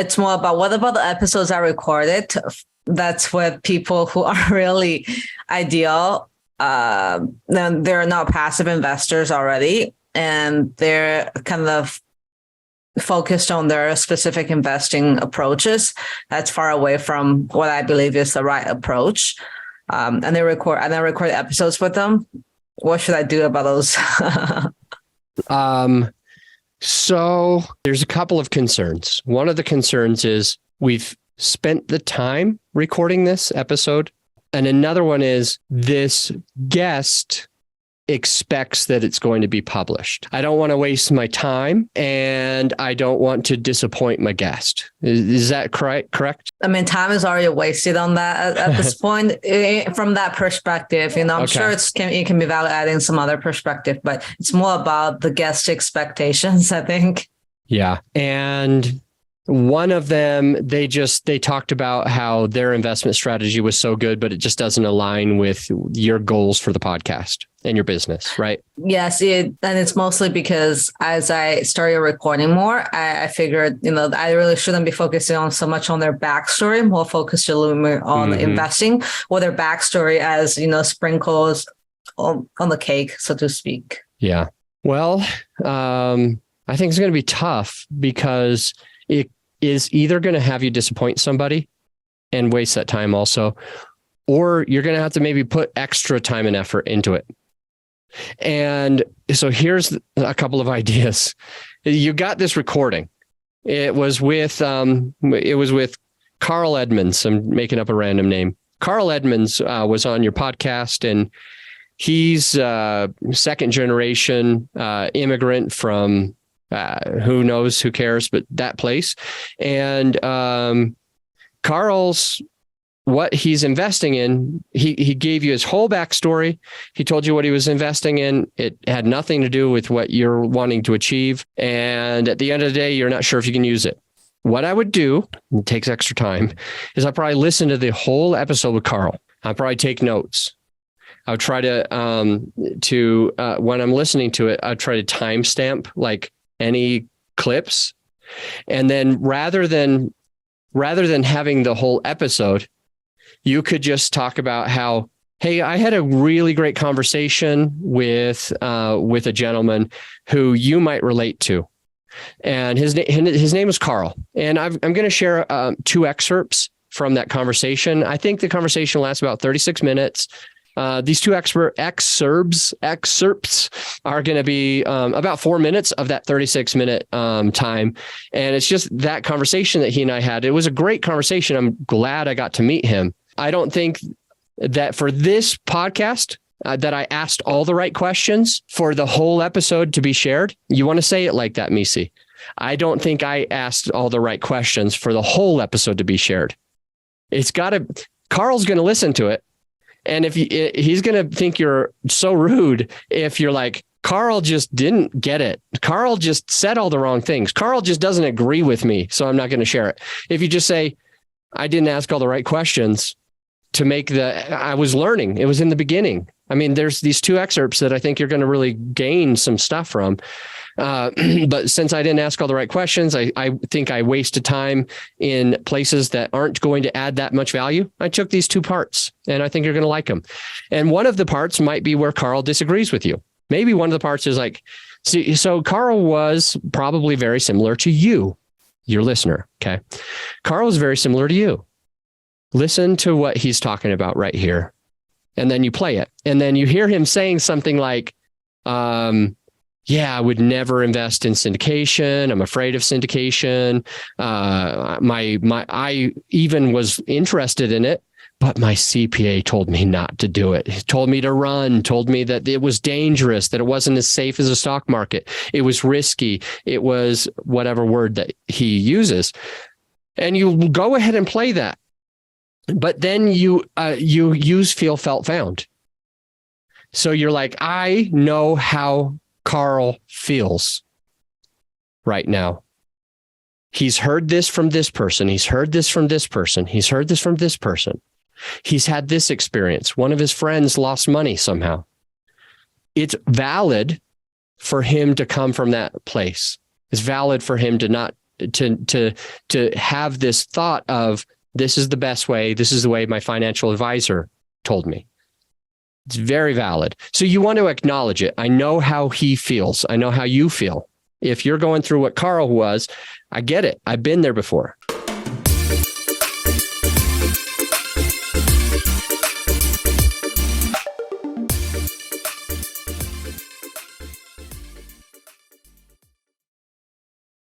It's more about what about the episodes I recorded? That's with people who are really ideal. Then they're not passive investors already, and they're kind of focused on their specific investing approaches. That's far away from what I believe is the right approach. And I record episodes with them. What should I do about those? So there's a couple of concerns. One of the concerns is we've spent the time recording this episode. And another one is this guest expects that it's going to be published. I don't want to waste my time and I don't want to disappoint my guest. Is that correct? I mean, time is already wasted on that at this point. From that perspective, I'm sure it can be valid adding some other perspective, but it's more about the guest expectations, I think. Yeah. And one of them, they talked about how their investment strategy was so good, but it just doesn't align with your goals for the podcast and your business, right? Yes. And it's mostly because as I started recording more, I figured, I really shouldn't be focusing on so much on their backstory, more focused a little more on investing, or their backstory as, sprinkles on the cake, so to speak. Yeah. Well, I think it's going to be tough because it is either going to have you disappoint somebody and waste that time also, or you're going to have to maybe put extra time and effort into it. And so here's a couple of ideas. You got this recording. It was with Carl Edmonds. I'm making up a random name. Carl Edmonds was on your podcast, and he's second generation immigrant from who knows, who cares, but that place. And Carl's, what he's investing in, he gave you his whole backstory. He told you what he was investing in. It had nothing to do with what you're wanting to achieve. And at the end of the day, you're not sure if you can use it. What I would do, it takes extra time, is I'd probably listen to the whole episode with Carl. I'd probably take notes. I would try to when I'm listening to it, I'd try to timestamp like any clips. And then rather than having the whole episode, you could just talk about how, hey, I had a really great conversation with a gentleman who you might relate to. And his name is Carl. And I'm going to share 2 excerpts from that conversation. I think the conversation lasts about 36 minutes. These 2 excerpts are going to be about 4 minutes of that 36-minute time. And it's just that conversation that he and I had. It was a great conversation. I'm glad I got to meet him. I don't think that for this podcast that I asked all the right questions for the whole episode to be shared. You want to say it like that, Micy? I don't think I asked all the right questions for the whole episode to be shared. Carl's going to listen to it. And if he's going to think you're so rude if you're like, Carl just didn't get it. Carl just said all the wrong things. Carl just doesn't agree with me, so I'm not going to share it. If you just say, I didn't ask all the right questions I was learning. It was in the beginning. I mean, there's these 2 excerpts that I think you're going to really gain some stuff from. But since I didn't ask all the right questions, I think I wasted time in places that aren't going to add that much value. I took these 2 parts and I think you're going to like them. And one of the parts might be where Carl disagrees with you. Maybe one of the parts is like, see, so Carl was probably very similar to you, your listener. Okay. Carl was very similar to you. Listen to what he's talking about right here. And then you play it. And then you hear him saying something like, yeah, I would never invest in syndication. I'm afraid of syndication. I even was interested in it, but my CPA told me not to do it. He told me to run, told me that it was dangerous, that it wasn't as safe as a stock market. It was risky. It was whatever word that he uses. And you go ahead and play that. But then you use feel, felt, found. So you're like, I know how Carl feels right now. He's heard this from this person. He's heard this from this person. He's heard this from this person. He's had this experience. One of his friends lost money somehow. It's valid for him to come from that place. It's valid for him to not to have this thought of, this is the best way. This is the way my financial advisor told me. It's very valid. So you want to acknowledge it. I know how he feels. I know how you feel. If you're going through what Carl was, I get it. I've been there before.